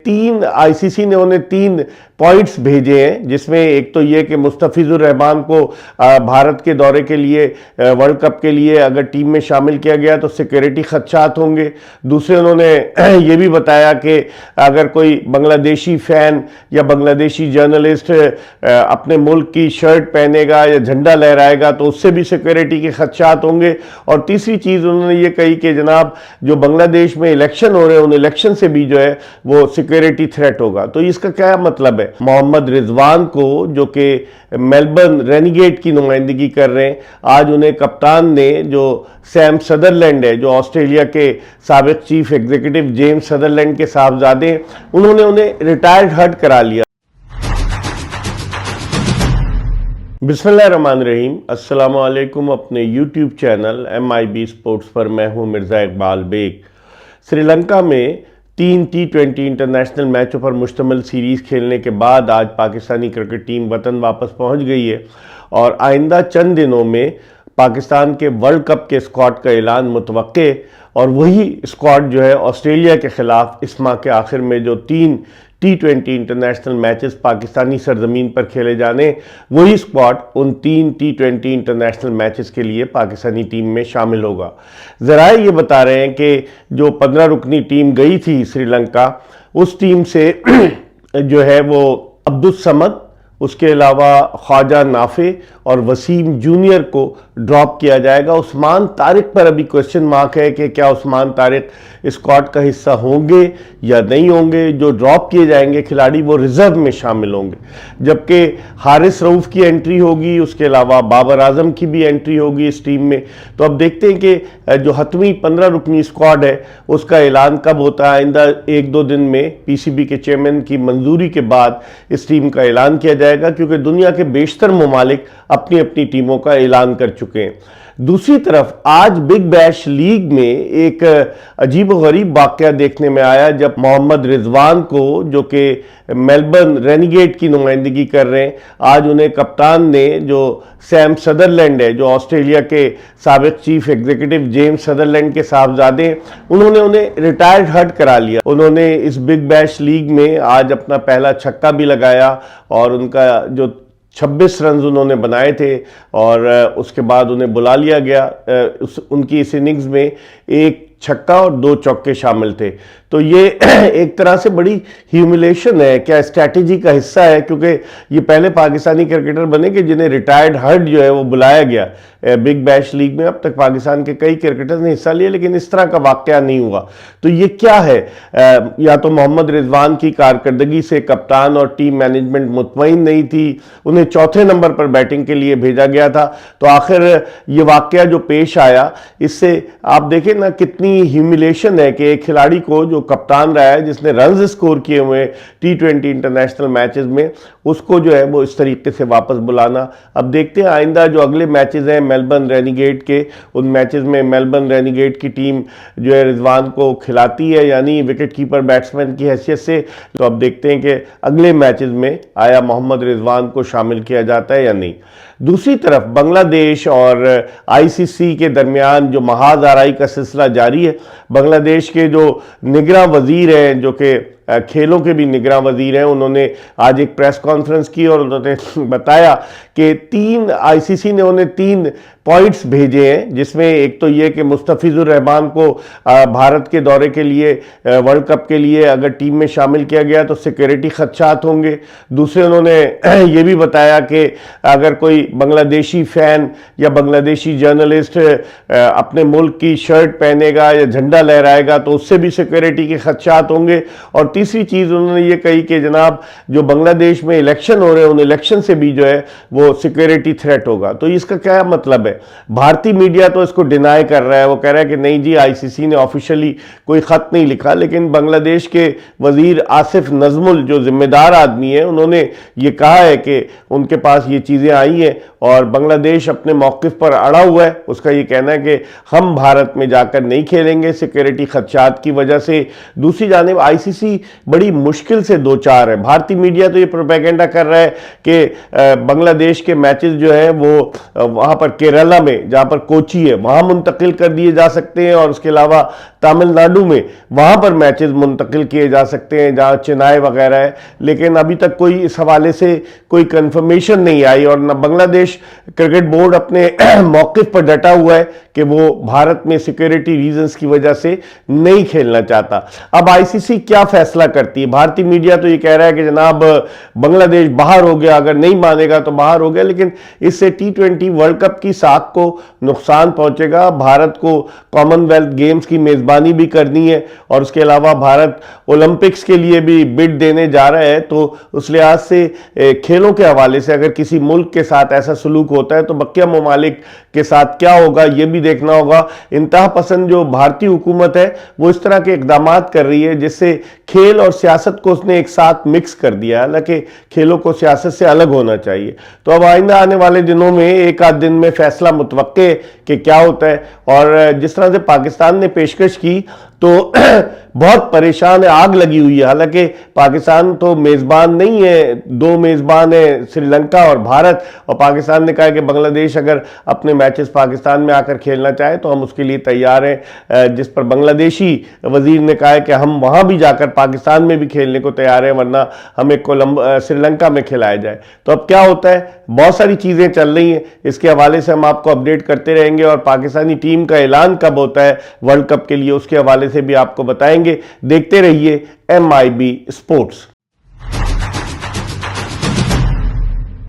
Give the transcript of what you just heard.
تین آئی سی سی نے انہیں 3 پوائنٹس بھیجے ہیں، جس میں ایک تو یہ کہ مستفیض الرحمان کو بھارت کے دورے کے لیے ورلڈ کپ کے لیے اگر ٹیم میں شامل کیا گیا تو سیکیورٹی خدشات ہوں گے۔ دوسرے انہوں نے یہ بھی بتایا کہ اگر کوئی بنگلہ دیشی فین یا بنگلہ دیشی جرنلسٹ اپنے ملک کی شرٹ پہنے گا یا جھنڈا لہرائے گا تو اس سے بھی سیکیورٹی کے خدشات ہوں گے۔ اور تیسری چیز انہوں نے یہ کہی کہ جناب جو بنگلہ دیش میں الیکشن ہو رہے ہیں ان الیکشن سے بھی جو ہے وہ سیکیورٹی تھریٹ ہوگا۔ تو اس کا کیا مطلب ہے؟ محمد رضوان کو جو کہ میلبرن رینیگیٹ کی نمائندگی کر رہے ہیں، آج انہیں کپتان نے جو سیم سدرلینڈ ہے، جو آسٹریلیا کے سابق چیف ایگزیکٹو جیمز سدرلینڈ کے صاحبزادے ہیں، انہوں نے انہیں ریٹائرڈ ہرٹ کرا لیا۔ بسم اللہ الرحمن الرحیم، السلام علیکم۔ اپنے یوٹیوب چینل MIB سپورٹس پر میں ہوں مرزا اقبال بیگ۔ سری لنکا میں 3 T20 انٹرنیشنل میچوں پر مشتمل سیریز کھیلنے کے بعد آج پاکستانی کرکٹ ٹیم وطن واپس پہنچ گئی ہے اور آئندہ چند دنوں میں پاکستان کے ورلڈ کپ کے اسکواڈ کا اعلان متوقع ہے، اور وہی اسکواڈ جو ہے آسٹریلیا کے خلاف اس ماہ کے آخر میں جو 3 T20 انٹرنیشنل میچز پاکستانی سرزمین پر کھیلے جانے، وہی اسکواڈ ان 3 T20 انٹرنیشنل میچز کے لیے پاکستانی ٹیم میں شامل ہوگا۔ ذرائع یہ بتا رہے ہیں کہ جو 15 رکنی ٹیم گئی تھی سری لنکا، اس ٹیم سے جو ہے وہ عبدالصمد، اس کے علاوہ خواجہ نافع اور وسیم جونیئر کو ڈراپ کیا جائے گا۔ عثمان طارق پر ابھی کوسچن مارک ہے کہ کیا عثمان طارق اسکواڈ کا حصہ ہوں گے یا نہیں ہوں گے۔ جو ڈراپ کیے جائیں گے کھلاڑی وہ ریزرو میں شامل ہوں گے، جبکہ حارث رؤوف کی انٹری ہوگی، اس کے علاوہ بابر اعظم کی بھی انٹری ہوگی اس ٹیم میں۔ تو اب دیکھتے ہیں کہ جو حتمی 15 رکنی اسکواڈ ہے اس کا اعلان کب ہوتا ہے۔ آئندہ 1-2 دن میں PCB کے چیئرمین کی منظوری کے بعد اس ٹیم کا اعلان کیا جائے گا، کیونکہ دنیا کے بیشتر ممالک اپنی اپنی ٹیموں کا اعلان کر چکے ہیں۔ دوسری طرف آج بگ بیش لیگ میں ایک عجیب و غریب واقعہ دیکھنے میں آیا، جب محمد رضوان کو جو کہ میلبرن رینیگیٹ کی نمائندگی کر رہے ہیں، آج انہیں کپتان نے جو سیم سدرلینڈ ہے، جو آسٹریلیا کے سابق چیف ایگزیکٹو جیمز سدرلینڈ کے صاحبزادے ہیں، انہوں نے انہیں ریٹائرڈ ہرٹ کرا لیا۔ انہوں نے اس بگ بیش لیگ میں آج اپنا پہلا چھکا بھی لگایا اور ان کا جو 26 رنز انہوں نے بنائے تھے، اور اس کے بعد انہیں بلا لیا گیا۔ ان کی اس اننگز میں 1 چھکا اور 2 چوکے شامل تھے۔ تو یہ ایک طرح سے بڑی ہیوملیشن ہے، کیا اسٹریٹجی کا حصہ ہے، کیونکہ یہ پہلے پاکستانی کرکٹر بنے کہ جنہیں ریٹائرڈ ہرٹ جو ہے وہ بلایا گیا بگ بیش لیگ میں۔ اب تک پاکستان کے کئی کرکٹرز نے حصہ لیا لیکن اس طرح کا واقعہ نہیں ہوا۔ تو یہ کیا ہے؟ یا تو محمد رضوان کی کارکردگی سے کپتان اور ٹیم مینجمنٹ مطمئن نہیں تھی، انہیں 4تھے نمبر پر بیٹنگ کے لیے بھیجا گیا تھا، تو آخر یہ واقعہ جو پیش آیا، اس سے آپ دیکھیں نا کتنی ہیوملیشن ہے کہ ایک کھلاڑی کو جو کپتان رہا ہے، جس نے رنز اسکور کیے ہوئے T20 انٹرنیشنل میچز میں، اس کو جو ہے وہ اس طریقے سے واپس بلانا۔ اب دیکھتے ہیں آئندہ جو اگلے میچز ہیں میلبرن رینیگیٹ کے، ان میچز میں میلبرن رینیگیٹ کی ٹیم جو ہے رضوان کو کھلاتی ہے، یعنی وکٹ کیپر بیٹسمین کی حیثیت سے۔ تو اب دیکھتے ہیں کہ اگلے میچز میں آیا محمد رضوان کو شامل کیا جاتا ہے یا نہیں۔ دوسری طرف بنگلہ دیش اور ICC کے درمیان جو محاذ آرائی کا سلسلہ جاری ہے۔ بنگلہ دیش کے جو نگراں وزیر ہیں، جو کہ کھیلوں کے بھی نگراں وزیر ہیں، انہوں نے آج ایک پریس کانفرنس کی اور انہوں نے بتایا کہ ICC نے انہیں 3 پوائنٹس بھیجے ہیں، جس میں ایک تو یہ کہ مستفیض الرحمان کو بھارت کے دورے کے لیے ورلڈ کپ کے لیے اگر ٹیم میں شامل کیا گیا تو سیکیورٹی خدشات ہوں گے۔ دوسرے انہوں نے یہ بھی بتایا کہ اگر کوئی بنگلہ دیشی فین یا بنگلہ دیشی جرنلسٹ اپنے ملک کی شرٹ پہنے گا یا جھنڈا لہرائے گا تو اس سے بھی سیکیورٹی کے خدشات ہوں گے۔ اور تیسری چیز انہوں نے یہ کہی کہ جناب جو بنگلہ دیش میں الیکشن ہو رہے ہیں ان الیکشن سے بھی جو ہے وہ سیکیورٹی تھریٹ ہوگا۔ تو اس کا کیا مطلب ہے؟ بھارتی میڈیا تو اس کو ڈینائی کر رہا ہے، وہ کہہ رہا ہے کہ نہیں جی ICC نے آفیشلی کوئی خط نہیں لکھا، لیکن بنگلہ دیش کے وزیر آصف نظمل جو ذمہ دار آدمی ہیں، انہوں نے یہ کہا ہے کہ ان کے پاس یہ چیزیں آئی ہیں اور بنگلہ دیش اپنے موقف پر اڑا ہوا ہے۔ اس کا یہ کہنا ہے کہ ہم بھارت میں جا کر نہیں کھیلیں گے سیکیورٹی خدشات کی وجہ سے۔ دوسری جانب ICC بڑی مشکل سے دوچار ہے۔ بھارتی میڈیا تو یہ پروپیگنڈا کر رہا ہے کہ بنگلہ دیش کے میچز جو ہیں وہ وہاں پر کیرالہ میں، جہاں پر کوچی ہے، وہاں منتقل کر دیے جا سکتے ہیں، اور اس کے علاوہ تامل ناڈو میں وہاں پر میچز منتقل کیے جا سکتے ہیں جہاں چنائی وغیرہ ہے، لیکن ابھی تک کوئی اس حوالے سے کوئی کنفرمیشن نہیں آئی، اور نہ بنگلہ دیش کرکٹ بورڈ اپنے موقف پر ڈٹا ہوا ہے کہ وہ بھارت میں سیکیورٹی ریزنز کی وجہ سے نہیں کھیلنا چاہتا۔ اب آئی سی سی کیا فیصلہ کرتی ہے؟ بھارتی میڈیا تو یہ کہہ رہا ہے کہ جناب بنگلہ دیش باہر ہو گیا، اگر نہیں مانے گا تو باہر ہو گیا، لیکن اس سے T20 ورلڈ کپ کی ساکھ کو نقصان پہنچے گا۔ بھارت کو کامن ویلتھ گیمز کی میزبانی بھی کرنی ہے، اور اس کے علاوہ بھارت اولمپکس کے لیے بھی بڈ دینے جا رہا ہے، تو اس لحاظ سے کھیلوں کے حوالے سے اگر کسی ملک کے ساتھ ایسا سلوک ہوتا ہے تو بقیہ ممالک کے ساتھ کیا ہوگا یہ بھی دیکھنا ہوگا۔ انتہا پسند جو بھارتی حکومت ہے وہ اس طرح کے اقدامات کر رہی ہے جس سے کھیل اور سیاست کو اس نے ایک ساتھ مکس کر دیا، حالانکہ کھیلوں کو سیاست سے الگ ہونا چاہیے۔ تو اب آئندہ آنے والے دنوں میں ایک آدھ دن میں فیصلہ متوقع ہے کہ کیا ہوتا ہے، اور جس طرح سے پاکستان نے پیشکش کی تو بہت پریشان ہے، آگ لگی ہوئی ہے۔ حالانکہ پاکستان تو میزبان نہیں ہے، دو میزبان ہیں سری لنکا اور بھارت، اور پاکستان نے کہا کہ بنگلہ دیش اگر اپنے میچز پاکستان میں آ کر کھیلنا چاہے تو ہم اس کے لیے تیار ہیں، جس پر بنگلہ دیشی وزیر نے کہا ہے کہ ہم وہاں بھی جا کر پاکستان میں بھی کھیلنے کو تیار ہیں، ورنہ ہمیں سری لنکا میں کھلایا جائے۔ تو اب کیا ہوتا ہے، بہت ساری چیزیں چل رہی ہیں، اس کے حوالے سے ہم آپ کو اپڈیٹ کرتے رہیں گے، اور پاکستانی ٹیم کا اعلان کب ہوتا ہے ورلڈ کپ کے لیے اس کے حوالے سے بھی آپ کو بتائیں گے۔ دیکھتے رہیے MIB اسپورٹس۔